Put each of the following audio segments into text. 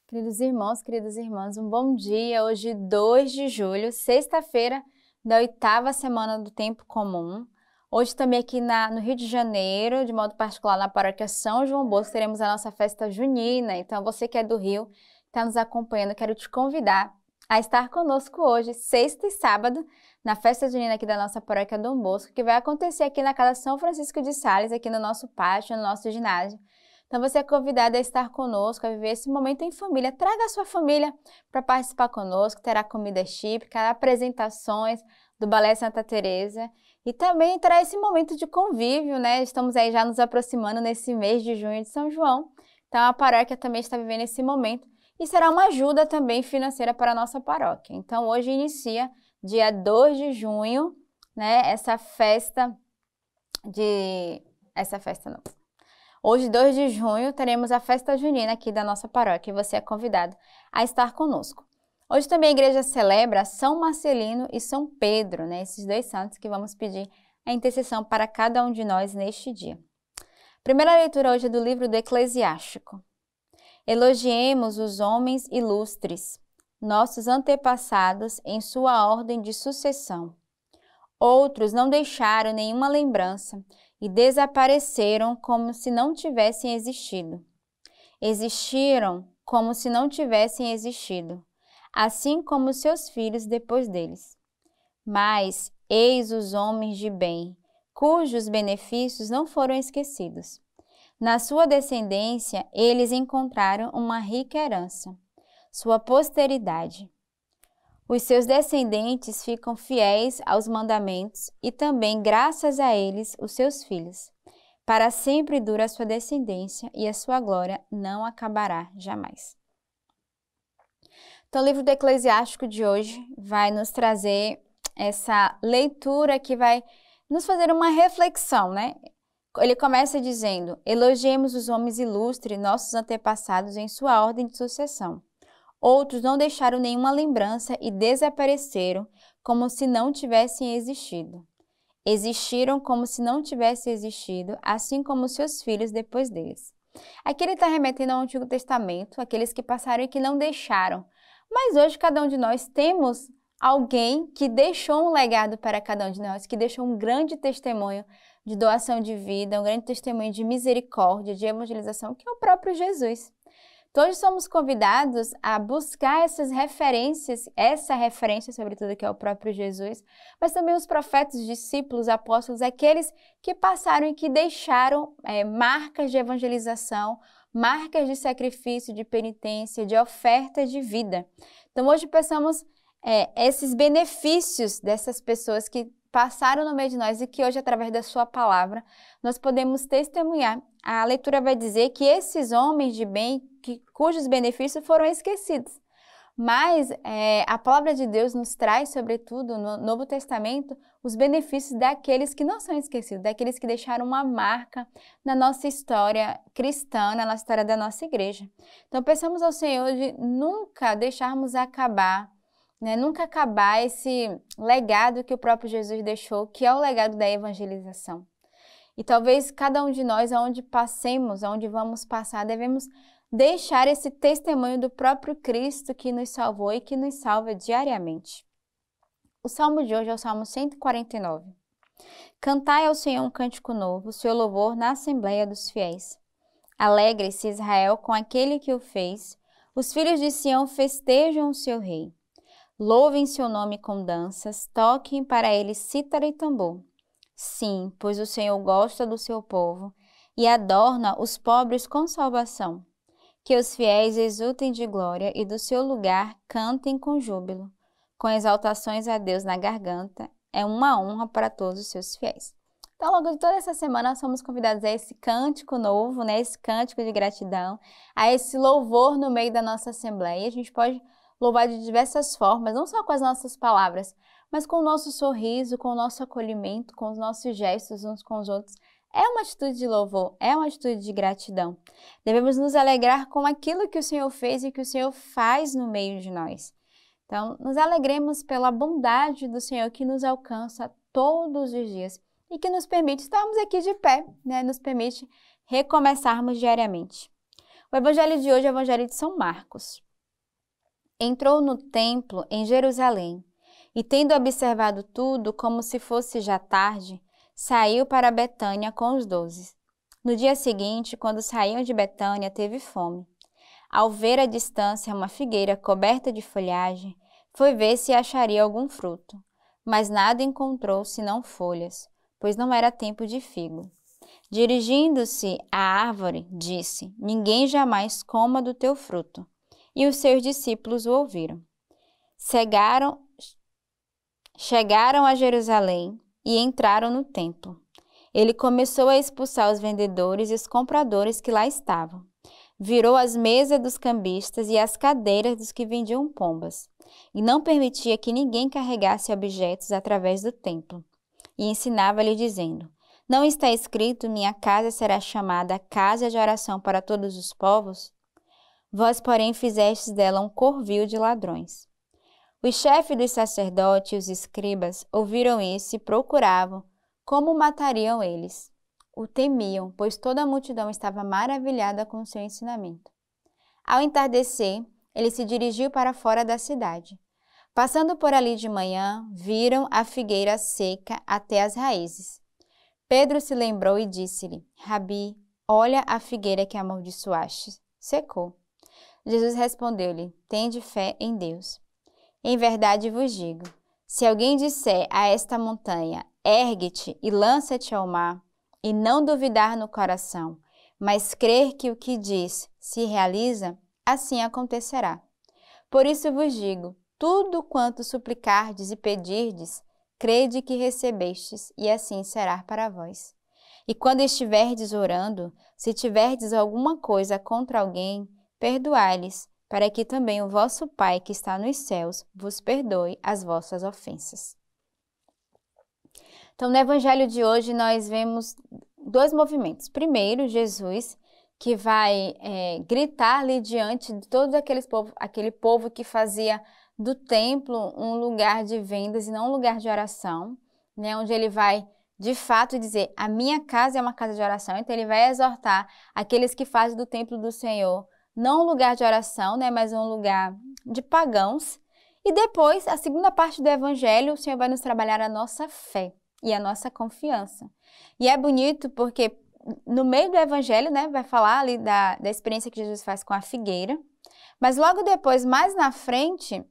Queridos irmãos, queridas irmãs, um bom dia. Hoje, 2 de julho, sexta-feira da 8ª semana do Tempo Comum. Hoje também aqui no Rio de Janeiro, de modo particular na paróquia São João Bosco, teremos a nossa festa junina. Então, você que é do Rio, está nos acompanhando, quero te convidar a estar conosco hoje, sexta e sábado, na festa junina aqui da nossa paróquia Dom Bosco, que vai acontecer aqui na Casa São Francisco de Sales, aqui no nosso pátio, no nosso ginásio. Então, você é convidado a estar conosco, a viver esse momento em família. Traga a sua família para participar conosco, terá comida típica, apresentações do Balé Santa Teresa e também terá esse momento de convívio, né? Estamos aí já nos aproximando nesse mês de junho de São João. Então, a paróquia também está vivendo esse momento e será uma ajuda também financeira para a nossa paróquia. Então, hoje inicia dia 2 de junho, né? Hoje, 2 de junho, teremos a festa junina aqui da nossa paróquia e você é convidado a estar conosco. Hoje também a igreja celebra São Marcelino e São Pedro, né? Esses dois santos que vamos pedir a intercessão para cada um de nós neste dia. Primeira leitura hoje é do livro do Eclesiástico. Elogiemos os homens ilustres, nossos antepassados em sua ordem de sucessão. Outros não deixaram nenhuma lembrança e desapareceram como se não tivessem existido. Existiram como se não tivessem existido, assim como seus filhos depois deles. Mas eis os homens de bem, cujos benefícios não foram esquecidos. Na sua descendência, eles encontraram uma rica herança, sua posteridade. Os seus descendentes ficam fiéis aos mandamentos e também, graças a eles, os seus filhos. Para sempre dura a sua descendência e a sua glória não acabará jamais. Então, o livro do Eclesiástico de hoje vai nos trazer essa leitura que vai nos fazer uma reflexão, né? Ele começa dizendo: elogiemos os homens ilustres, nossos antepassados, em sua ordem de sucessão. Outros não deixaram nenhuma lembrança e desapareceram como se não tivessem existido. Existiram como se não tivessem existido, assim como seus filhos depois deles. Aqui ele está remetendo ao Antigo Testamento, aqueles que passaram e que não deixaram. Mas hoje cada um de nós temos alguém que deixou um legado para cada um de nós, que deixou um grande testemunho de doação de vida, um grande testemunho de misericórdia, de evangelização, que é o próprio Jesus. Todos somos convidados a buscar essas referências, essa referência sobretudo que é o próprio Jesus, mas também os profetas, discípulos, apóstolos, aqueles que passaram e que deixaram marcas de evangelização, marcas de sacrifício, de penitência, de oferta de vida. Então hoje pensamos esses benefícios dessas pessoas que passaram no meio de nós e que hoje, através da sua palavra, nós podemos testemunhar. A leitura vai dizer que esses homens de bem, cujos benefícios foram esquecidos. Mas a palavra de Deus nos traz, sobretudo no Novo Testamento, os benefícios daqueles que não são esquecidos, daqueles que deixaram uma marca na nossa história cristã, na nossa história da nossa igreja. Então, pensamos ao Senhor de nunca deixarmos acabar, nunca acabar esse legado que o próprio Jesus deixou, que é o legado da evangelização. E talvez cada um de nós, aonde passemos, aonde vamos passar, devemos deixar esse testemunho do próprio Cristo que nos salvou e que nos salva diariamente. O salmo de hoje é o Salmo 149. Cantai ao Senhor um cântico novo, seu louvor na Assembleia dos Fiéis. Alegre-se Israel com aquele que o fez, os filhos de Sião festejam o seu rei. Louvem seu nome com danças, toquem para ele cítara e tambor. Sim, pois o Senhor gosta do seu povo e adorna os pobres com salvação. Que os fiéis exultem de glória e do seu lugar cantem com júbilo. Com exaltações a Deus na garganta, é uma honra para todos os seus fiéis. Então, ao longo de toda essa semana, nós somos convidados a esse cântico novo, esse cântico de gratidão, a esse louvor no meio da nossa Assembleia. E a gente pode louvar de diversas formas, não só com as nossas palavras, mas com o nosso sorriso, com o nosso acolhimento, com os nossos gestos uns com os outros. É uma atitude de louvor, é uma atitude de gratidão. Devemos nos alegrar com aquilo que o Senhor fez e que o Senhor faz no meio de nós. Então, nos alegremos pela bondade do Senhor que nos alcança todos os dias e que nos permite estarmos aqui de pé, nos permite recomeçarmos diariamente. O evangelho de hoje é o evangelho de São Marcos. Entrou no templo em Jerusalém e, tendo observado tudo como se fosse já tarde, saiu para Betânia com os 12. No dia seguinte, quando saíam de Betânia, teve fome. Ao ver à distância uma figueira coberta de folhagem, foi ver se acharia algum fruto, mas nada encontrou senão folhas, pois não era tempo de figo. Dirigindo-se à árvore, disse: Ninguém jamais coma do teu fruto. E os seus discípulos o ouviram. Chegaram a Jerusalém e entraram no templo. Ele começou a expulsar os vendedores e os compradores que lá estavam. Virou as mesas dos cambistas e as cadeiras dos que vendiam pombas, e não permitia que ninguém carregasse objetos através do templo. E ensinava-lhe dizendo: Não está escrito, minha casa será chamada casa de oração para todos os povos? Vós, porém, fizestes dela um covil de ladrões. Os chefes dos sacerdotes e os escribas ouviram isso e procuravam como matariam eles. O temiam, pois toda a multidão estava maravilhada com o seu ensinamento. Ao entardecer, ele se dirigiu para fora da cidade. Passando por ali de manhã, viram a figueira seca até as raízes. Pedro se lembrou e disse-lhe: Rabi, olha a figueira que amaldiçoaste. Secou. Jesus respondeu-lhe: Tende fé em Deus. Em verdade vos digo, se alguém disser a esta montanha: Ergue-te e lança-te ao mar, e não duvidar no coração, mas crer que o que diz se realiza, assim acontecerá. Por isso vos digo, tudo quanto suplicardes e pedirdes, crede que recebestes, e assim será para vós. E quando estiverdes orando, se tiverdes alguma coisa contra alguém, perdoai-lhes, para que também o vosso Pai que está nos céus vos perdoe as vossas ofensas. Então, no evangelho de hoje, nós vemos dois movimentos. Primeiro, Jesus, que vai gritar ali diante de todo aquele povo que fazia do templo um lugar de vendas e não um lugar de oração, né, onde ele vai, de fato, dizer: a minha casa é uma casa de oração. Então, ele vai exortar aqueles que fazem do templo do Senhor não um lugar de oração, né, mas um lugar de pagãos. E depois, a segunda parte do evangelho, o Senhor vai nos trabalhar a nossa fé e a nossa confiança. E é bonito porque no meio do evangelho, né, vai falar ali da experiência que Jesus faz com a figueira, mas logo depois, mais na frente,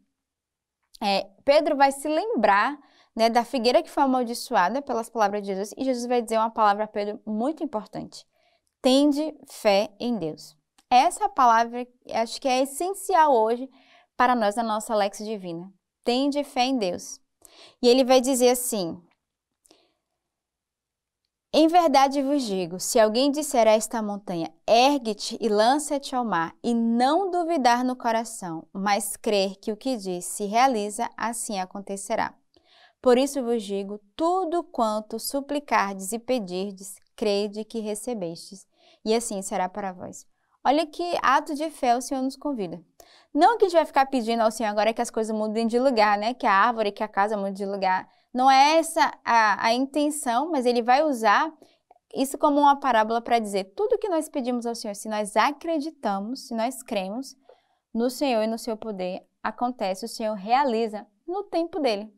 Pedro vai se lembrar, né, da figueira que foi amaldiçoada pelas palavras de Jesus, e Jesus vai dizer uma palavra a Pedro muito importante: tende fé em Deus. Essa palavra, acho que é essencial hoje para nós na nossa Lex Divina. Tende fé em Deus. E ele vai dizer assim: Em verdade vos digo, se alguém disser a esta montanha: ergue-te e lança-te ao mar, e não duvidar no coração, mas crer que o que diz se realiza, assim acontecerá. Por isso vos digo, tudo quanto suplicardes e pedirdes, crede que recebestes, e assim será para vós. Olha que ato de fé o Senhor nos convida. Não que a gente vai ficar pedindo ao Senhor agora que as coisas mudem de lugar, né? Que a árvore, que a casa mudem de lugar. Não é essa a intenção, mas Ele vai usar isso como uma parábola para dizer: tudo que nós pedimos ao Senhor, se nós acreditamos, se nós cremos no Senhor e no seu poder, acontece, o Senhor realiza no tempo dele.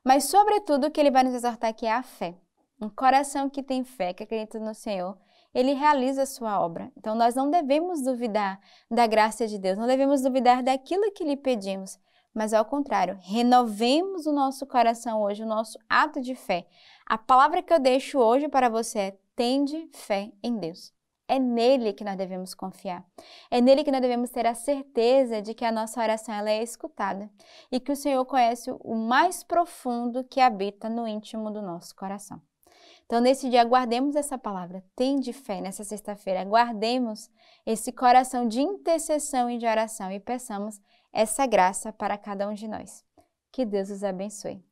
Mas, sobretudo, o que Ele vai nos exortar aqui é a fé. Um coração que tem fé, que acredita no Senhor, Ele realiza a sua obra. Então, nós não devemos duvidar da graça de Deus, não devemos duvidar daquilo que lhe pedimos, mas ao contrário, renovemos o nosso coração hoje, o nosso ato de fé. A palavra que eu deixo hoje para você é: tende fé em Deus. É nele que nós devemos confiar. É nele que nós devemos ter a certeza de que a nossa oração ela é escutada e que o Senhor conhece o mais profundo que habita no íntimo do nosso coração. Então, nesse dia, guardemos essa palavra, tende fé nessa sexta-feira, guardemos esse coração de intercessão e de oração e peçamos essa graça para cada um de nós. Que Deus os abençoe.